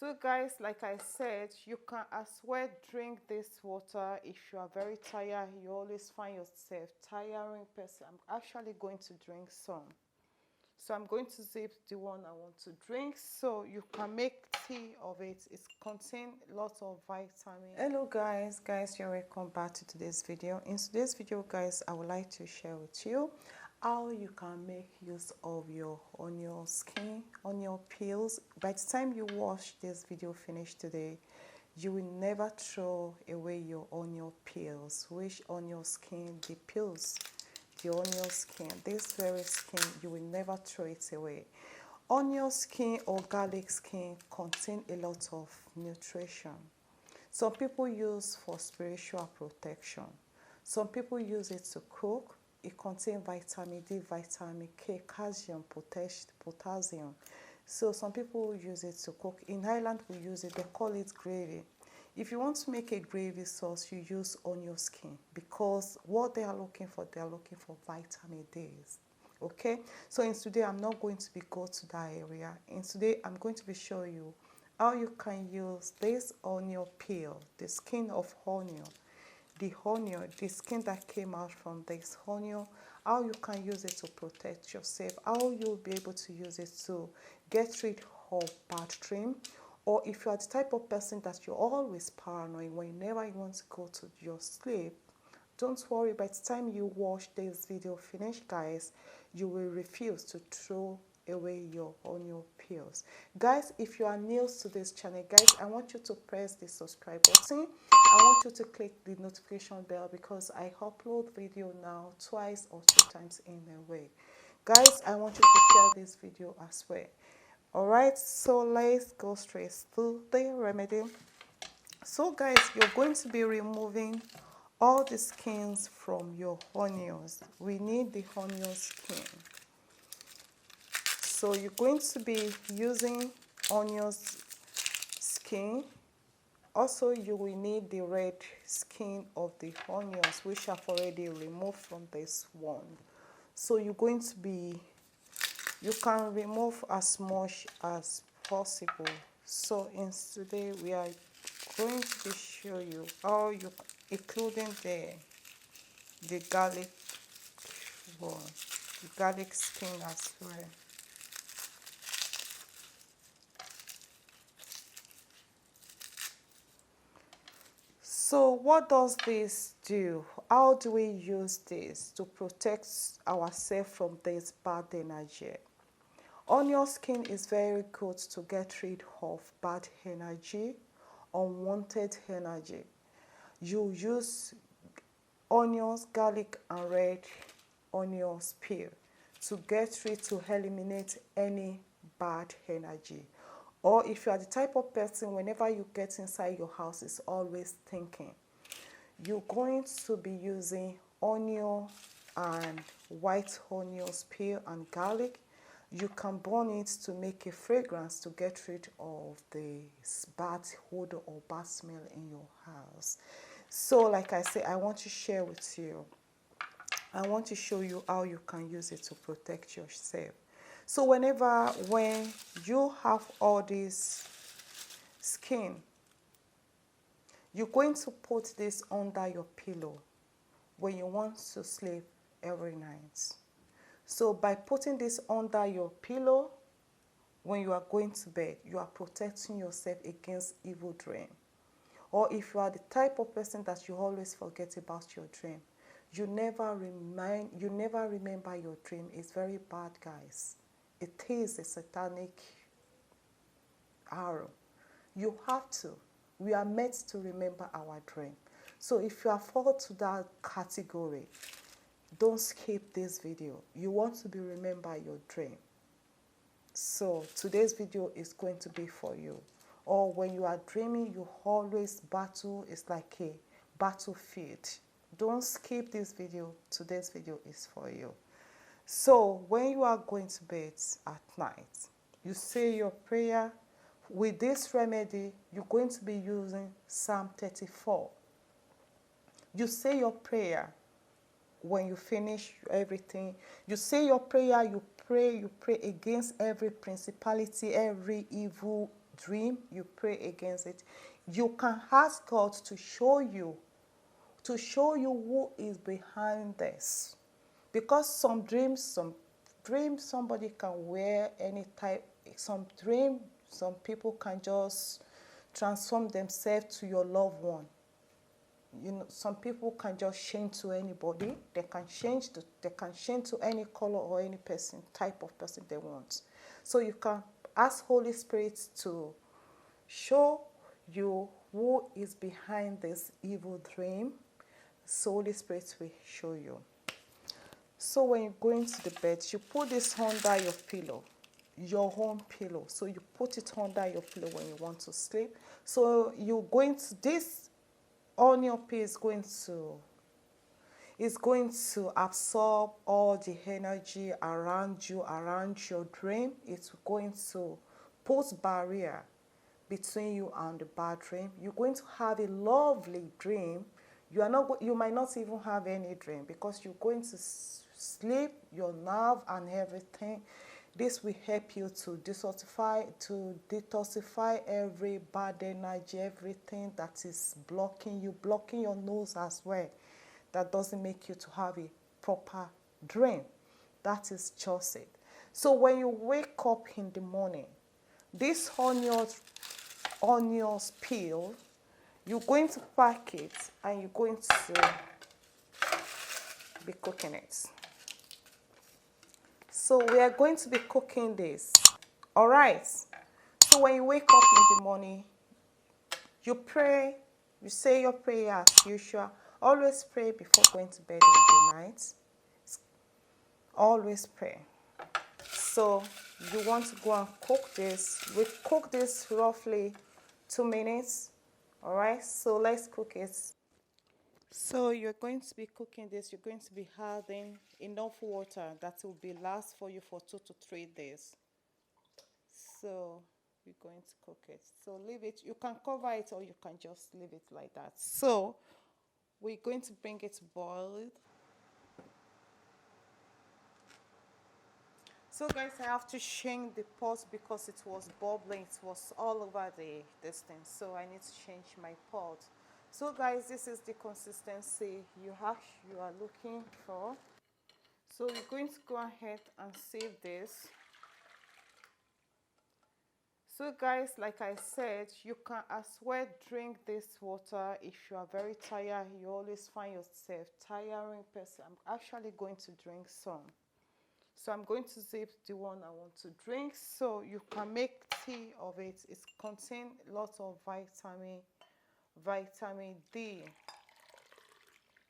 So guys, like I said, you can as well drink this water if you are very tired. You always find yourself tiring person. I'm actually going to drink some. So I'm going to zip the one I want to drink. So you can make tea of it. It contains lots of vitamin. Hello guys, you're welcome back to today's video. In today's video guys, I would like to share with you how you can make use of your onion skin, onion peels. By the time you watch this video finish today, you will never throw away your onion peels. Which onion skin? The peels, the onion skin, this very skin, you will never throw it away. Onion skin or garlic skin contain a lot of nutrition. Some people use for spiritual protection. Some people use it to cook. It contains vitamin D, vitamin K, calcium, potassium. So some people use it to cook. In Ireland, we use it, they call it gravy. If you want to make a gravy sauce, you use onion skin because what they are looking for vitamin D. Okay, so in today I'm not going to be go to that area. In today I'm going to be showing you how you can use this onion peel, the skin of onion, the skin that came out from this onion, how you can use it to protect yourself, how you'll be able to use it to get rid of bad dream. Or if you are the type of person that you're always paranoid whenever you want to go to your sleep, don't worry, by the time you watch this video finish guys, you will refuse to throw away your onion peels. Guys, if you are new to this channel guys, I want you to press the subscribe button. I want you to click the notification bell because I upload video now twice or 3 times in a week. Guys, I want you to share this video as well. Alright, so let's go straight to the remedy. So guys, you're going to be removing all the skins from your onions. We need the onion skin. So you're going to be using onions skin. Also, you will need the red skin of the onions, which I've already removed from this one. So you're going to be, you can remove as much as possible. So in today we are going to show you how you, including the garlic one, the garlic skin as well. So what does this do? How do we use this to protect ourselves from this bad energy? Onion skin is very good to get rid of bad energy, unwanted energy. You use onions, garlic and red onions peel to get rid, to eliminate any bad energy. Or if you are the type of person whenever you get inside your house is always thinking, you're going to be using onion and white onions peel and garlic. You can burn it to make a fragrance to get rid of the bad odor or bad smell in your house. So like I say, I want to share with you, I want to show you how you can use it to protect yourself. So when you have all this skin, you're going to put this under your pillow when you want to sleep every night. So by putting this under your pillow when you are going to bed, you are protecting yourself against evil dream. Or if you are the type of person that you always forget about your dream, you never remember your dream, it's very bad guys. It is a satanic arrow. You have to. We are meant to remember our dream. So if you are fall to that category, don't skip this video. You want to be remember your dream. So today's video is going to be for you. Or when you are dreaming, you always battle. It's like a battlefield. Don't skip this video. Today's video is for you. So when you are going to bed at night, you say your prayer. With this remedy, you're going to be using Psalm 34. You say your prayer when you finish everything. You say your prayer, you pray against every principality, every evil dream, you pray against it. You can ask God to show you who is behind this. Because some dreams somebody can wear any type, some people can just transform themselves to your loved one. Some people can just change to anybody. They can change to any color or any person, type of person they want. So you can ask Holy Spirit to show you who is behind this evil dream. So Holy Spirit will show you. So when you go into the bed, you put this under your pillow, your own pillow. So you put it under your pillow when you want to sleep. So you're going to, this onion peel is going to absorb all the energy around you, around your dream. It's going to put barrier between you and the bad dream. You're going to have a lovely dream. You might not even have any dream because you're going to sleep, your nerve and everything. This will help you to detoxify every bad energy, everything that is blocking your nose as well. That doesn't make you to have a proper dream. That is just it. So when you wake up in the morning, this onions peel, you're going to pack it and you're going to be cooking it. So we are going to be cooking this. All right. So when you wake up in the morning, you pray, you say your prayer as usual. Always pray before going to bed in the night. Always pray. So you want to go and cook this. We cook this roughly 2 minutes. All right. So let's cook it. So you're going to be cooking this. You're going to be adding enough water that will be last for you for 2 to 3 days. So we're going to cook it. So leave it. You can cover it or you can just leave it like that. So we're going to bring it boiled. So guys, I have to change the pot because it was bubbling. It was all over this thing. So I need to change my pot. So guys, this is the consistency you are looking for. So we're going to go ahead and save this. So guys, like I said, you can as well drink this water if you are very tired. You always find yourself tiring person. I'm actually going to drink some. So I'm going to save the one I want to drink. So you can make tea of it. It contains lots of vitamin D.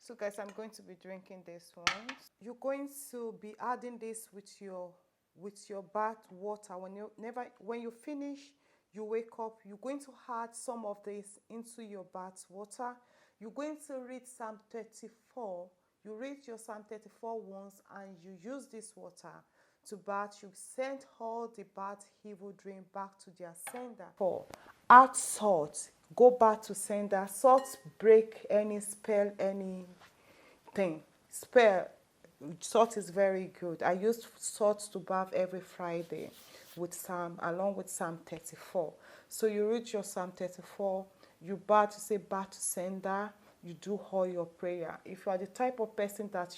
So guys, I'm going to be drinking this one. You're going to be adding this with your bath water. When you finish, you wake up, you're going to add some of this into your bath water. You're going to read Psalm 34. You read your Psalm 34 once and you use this water to bath. You send all the bad evil dream back to their sender. 4. Add salt. Go back to sender. Salt break any spell, anything. Salt is very good. I use salt to bath every Friday along with Psalm 34. So you read your Psalm 34, you say bath to sender, you do all your prayer. If you are the type of person that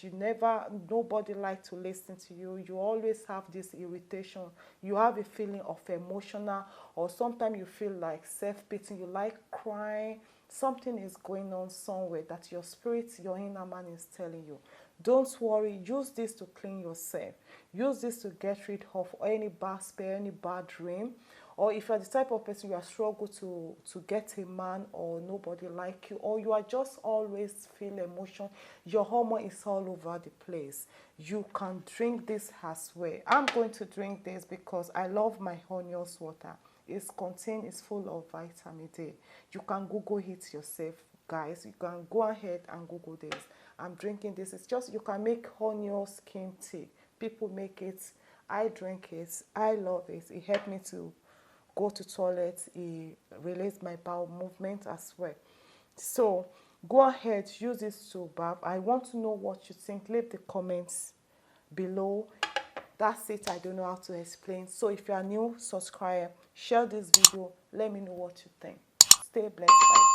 nobody like to listen to you, you always have this irritation, you have a feeling of emotional, or sometimes you feel like self-pity, you like crying, something is going on somewhere that your spirit, your inner man is telling you. Don't worry, use this to clean yourself. Use this to get rid of any bad spell, any bad dream. Or if you're the type of person you are struggling to get a man or nobody like you, or you are just always feel emotion, your hormone is all over the place, you can drink this as well. I'm going to drink this because I love my onions water. It's full of vitamin D. You can Google it yourself, guys. You can go ahead and Google this. I'm drinking this. It's just, you can make onion skin tea. People make it. I drink it. I love it. It helped me to go to toilet. It relates my bowel movement as well. So go ahead, use this to bath. I want to know what you think. Leave the comments below. That's it. I don't know how to explain. So if you are new, subscribe, share this video, let me know what you think. Stay blessed. Bye.